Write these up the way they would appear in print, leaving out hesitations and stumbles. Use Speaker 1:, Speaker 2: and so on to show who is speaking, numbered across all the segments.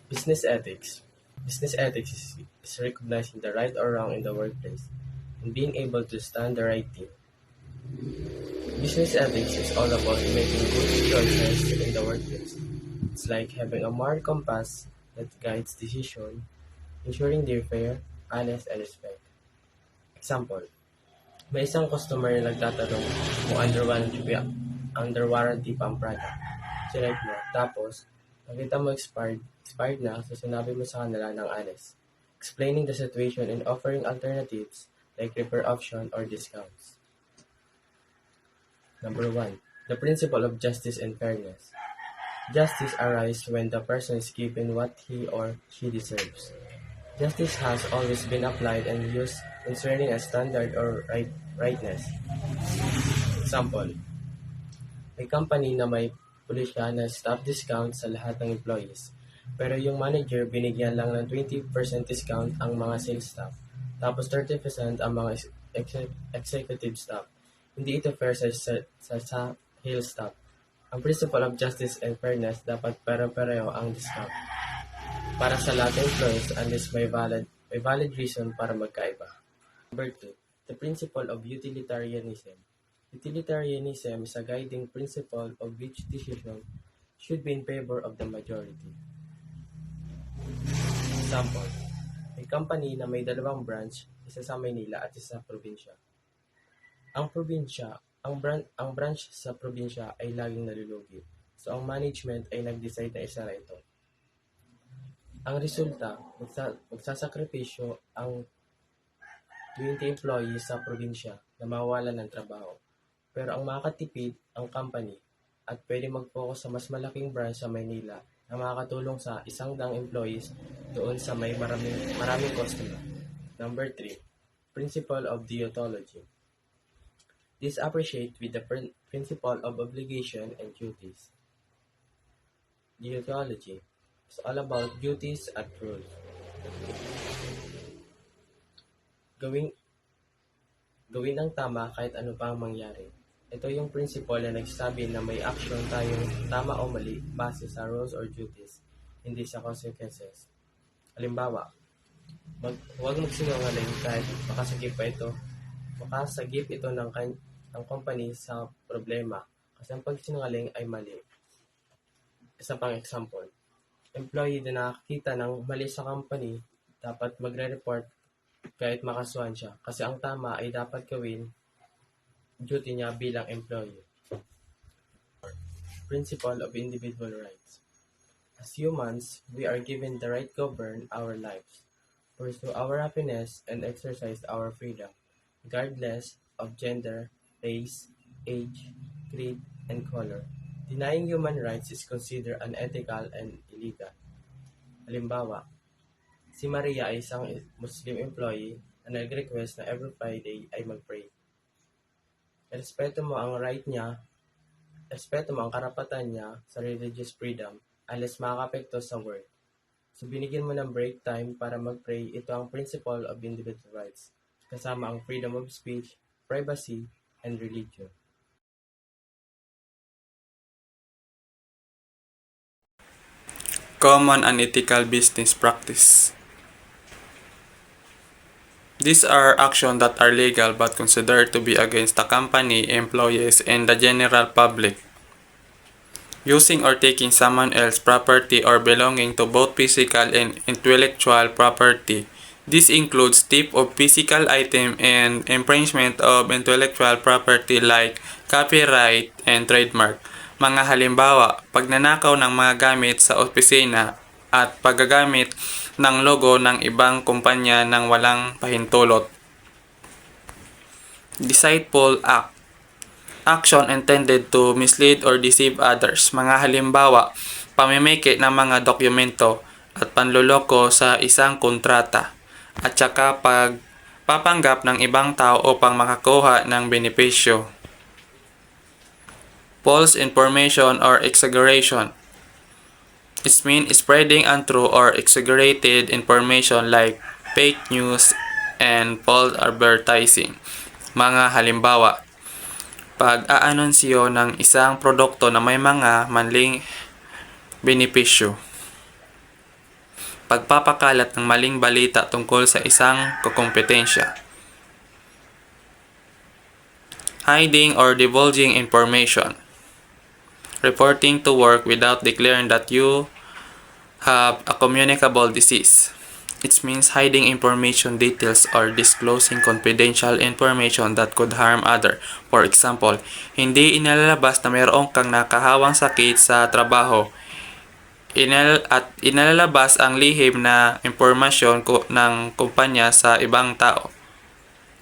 Speaker 1: Business ethics. Business ethics is recognizing the right or wrong in the workplace and being able to stand the right thing. Business ethics is all about making good choices in the workplace. It's like having a moral compass that guides decision, ensuring they're fair, honest, and respect. Example, may isang customer na nagtatanong kung under warranty pa ang product. Chinek mo, tapos nakita mo expired na, so sinabi mo sa kanila ng honest. Explaining the situation and offering alternatives like repair option or discounts. Number 1. The principle of justice and fairness. Justice arises when the person is given what he or she deserves. Justice has always been applied and used concerning a standard or rightness. Example, may company na may pulisya na staff discount sa lahat ng employees. Pero yung manager binigyan lang ng 20% discount ang mga sales staff. Tapos 30% ang mga executive staff. Hindi ito fair sa sales staff. Ang principle of justice and fairness dapat pare-pareho ang discount para sa lahat ng employees unless may valid reason para magkaiba. Number 2. The principle of utilitarianism. Utilitarianism is a guiding principle of which decision should be in favor of the majority. Example, may company na may dalawang branch, isa sa Maynila at isa sa probinsya. Ang branch sa probinsya ay laging nalulugi. So ang management ay nag-decide na isara ito. Ang resulta, magsasakripisyo ang 20 employees sa probinsya na mawawalan ng trabaho. Pero ang makakatipid ang company at pwede mag-focus sa mas malaking branch sa Maynila na makakatulong sa 100 employees doon sa may maraming customer. Number 3. Principle of deontology. This appreciate with the principle of obligation and duties. Deontology is all about duties at rules. Gawin ang tama kahit ano pa ang mangyari. Ito yung principle na nagsasabi na may action tayong tama o mali base sa rules or duties, hindi sa consequences. Halimbawa, huwag magsinungaling kahit makasagip ito ng company sa problema kasi ang pagsinungaling ay mali. Isa pang example, employee na nakakita ng mali sa company dapat magre-report kahit makasuhan siya kasi ang tama ay dapat gawin duty niya bilang employee. Principle of individual rights. As humans, we are given the right to govern our lives, pursue our happiness, and exercise our freedom, regardless of gender, race, age, creed, and color. Denying human rights is considered unethical and illegal. Halimbawa, si Maria ay isang Muslim employee na nag-request na every Friday ay mag-pray. Respeto mo ang karapatan niya sa religious freedom unless makakapekto sa work. So binigyan mo ng break time para mag-pray, ito ang principle of individual rights, kasama ang freedom of speech, privacy, and religion.
Speaker 2: Common unethical business practice. These are actions that are legal but considered to be against the company, employees, and the general public. Using or taking someone else's property or belonging to both physical and intellectual property. This includes theft of physical item and infringement of intellectual property like copyright and trademark. Mga halimbawa, pagnanakaw ng mga gamit sa opisina at paggagamit ng logo ng ibang kumpanya ng walang pahintulot. Deceitful act. Action intended to mislead or deceive others. Mga halimbawa, pamimiki ng mga dokumento at panloloko sa isang kontrata at saka pagpapanggap ng ibang tao upang makakuha ng benepisyo. False information or exaggeration. It means spreading untrue or exaggerated information like fake news and false advertising. Mga halimbawa, pag-aanunsyo ng isang produkto na may mga maling benepisyo. pagpapakalat ng maling balita tungkol sa isang kompetensya. Hiding or divulging information. Reporting to work without declaring that you have a communicable disease. It means hiding information details or disclosing confidential information that could harm others. For example, hindi inalalabas na mayroon kang nakahawang sakit sa trabaho at inalalabas ang lihim na impormasyon ng kumpanya sa ibang tao.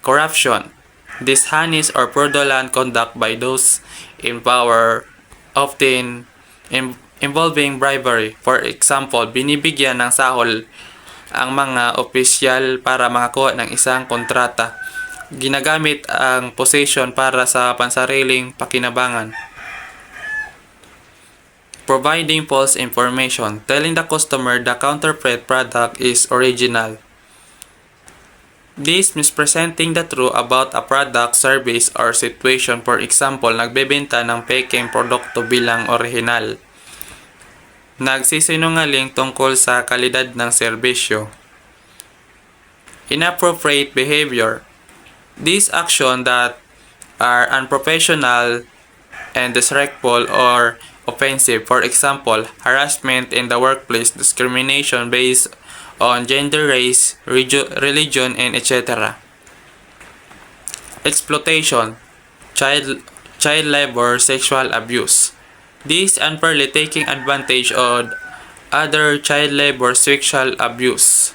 Speaker 2: Corruption. Dishonest or fraudulent conduct by those in power, often involving bribery. For example, binibigyan ng sahol ang mga opisyal para makakuha ng isang kontrata. Ginagamit ang position para sa pansariling pakinabangan. Providing false information, telling the customer the counterfeit product is original. This misrepresenting the truth about a product, service, or situation. For example, nagbebenta ng peking produkto bilang orihinal. Nagsisinungaling tungkol sa kalidad ng serbisyo. Inappropriate behavior. These actions that are unprofessional and disrespectful or offensive. For example, harassment in the workplace, discrimination based on gender, race, religion, and etc. Exploitation, child labor, sexual abuse. This unfairly taking advantage of other child labor, sexual abuse.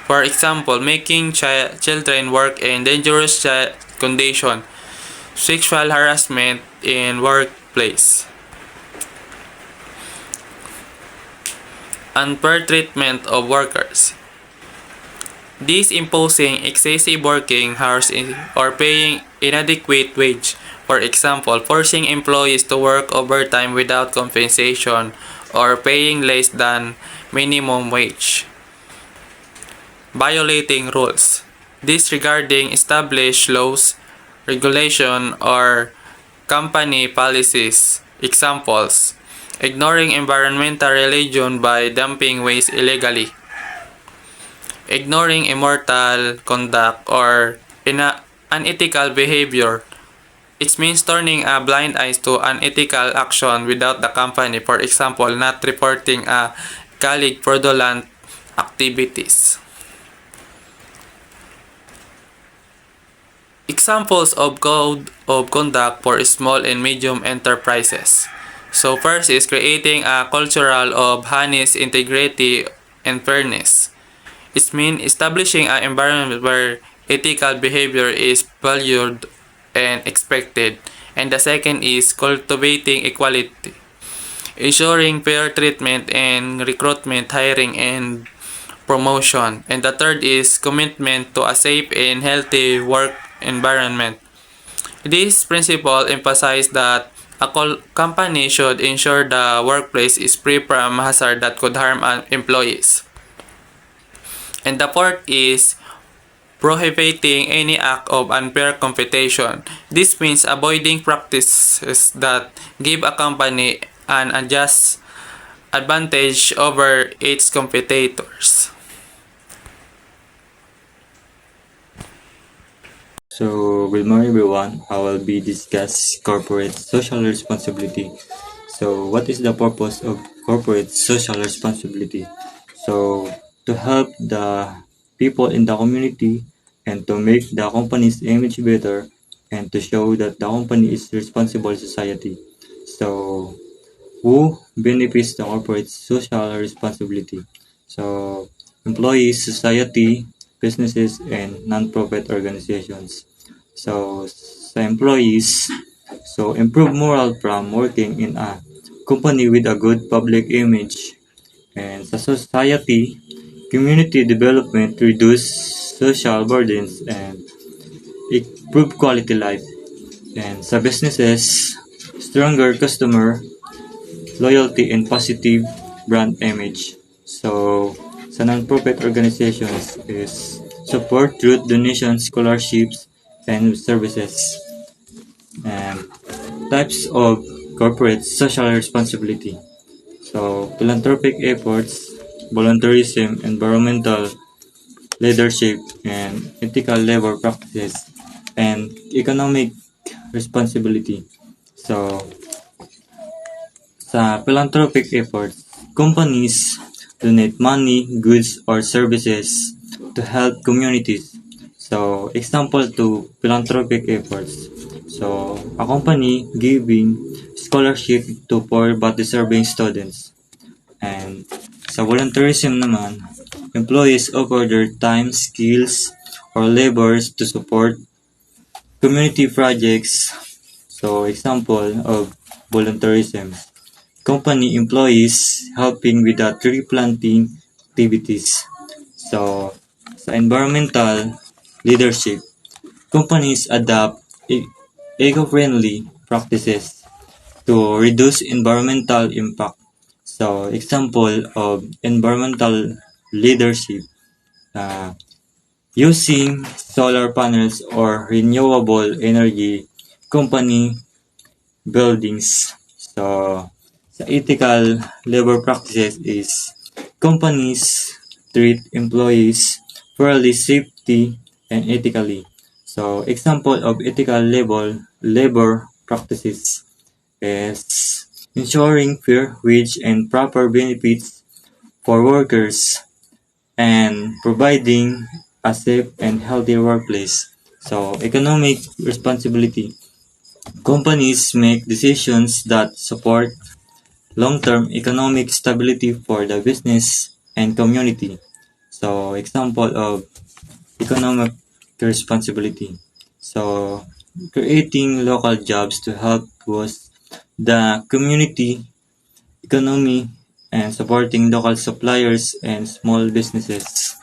Speaker 2: For example, making children work in dangerous conditions, sexual harassment in workplace. Unfair treatment of workers. This imposing excessive working hours or paying inadequate wage. For example, forcing employees to work overtime without compensation or paying less than minimum wage. Violating rules. Disregarding established laws, regulation, or company policies. Examples: ignoring environmental religion by dumping waste illegally. Ignoring immoral conduct or unethical behavior. It means turning a blind eye to unethical action without the company. For example, not reporting a colleague fraudulent activities. Examples of code of conduct for small and medium enterprises. So first is creating a culture of honest integrity and fairness. It means establishing an environment where ethical behavior is valued and expected. And the second is cultivating equality, ensuring fair treatment in recruitment, hiring, and promotion. And the third is commitment to a safe and healthy work environment. This principle emphasizes that a company should ensure the workplace is free from hazard that could harm employees. And the fourth is prohibiting any act of unfair competition. This means avoiding practices that give a company an unjust advantage over its competitors.
Speaker 3: So, good morning everyone. I will be discuss corporate social responsibility. So, what is the purpose of corporate social responsibility? So, to help the people in the community and to make the company's image better and to show that the company is responsible society. So, who benefits the corporate social responsibility? So, employees, society, businesses, and non-profit organizations. So, sa employees, so improve morale from working in a company with a good public image. And sa society, community development, reduce social burdens, and improve quality life. And sa businesses, stronger customer loyalty and positive brand image. So, sa non-profit organizations is support youth donations, scholarships, and services. And types of corporate social responsibility. So, philanthropic efforts, volunteerism, environmental leadership, and ethical labor practices, and economic responsibility. So, sa philanthropic efforts, companies donate money, goods, or services to help communities. So, example to philanthropic efforts. So, a company giving scholarship to poor but deserving students. And sa volunteerism naman, employees offer their time, skills, or labors to support community projects. So, example of volunteerism. Company employees helping with the tree planting activities. So, sa environmental leadership, companies adopt eco-friendly practices to reduce environmental impact. So, example of environmental leadership, using solar panels or renewable energy company buildings. So, sa ethical labor practices is companies treat employees fairly, safety, and ethically. So, example of ethical labor practices is ensuring fair wage and proper benefits for workers and providing a safe and healthy workplace. So, economic responsibility. Companies make decisions that support long-term economic stability for the business and community. So, example of economic responsibility. So, creating local jobs to help boost the community economy and supporting local suppliers and small businesses.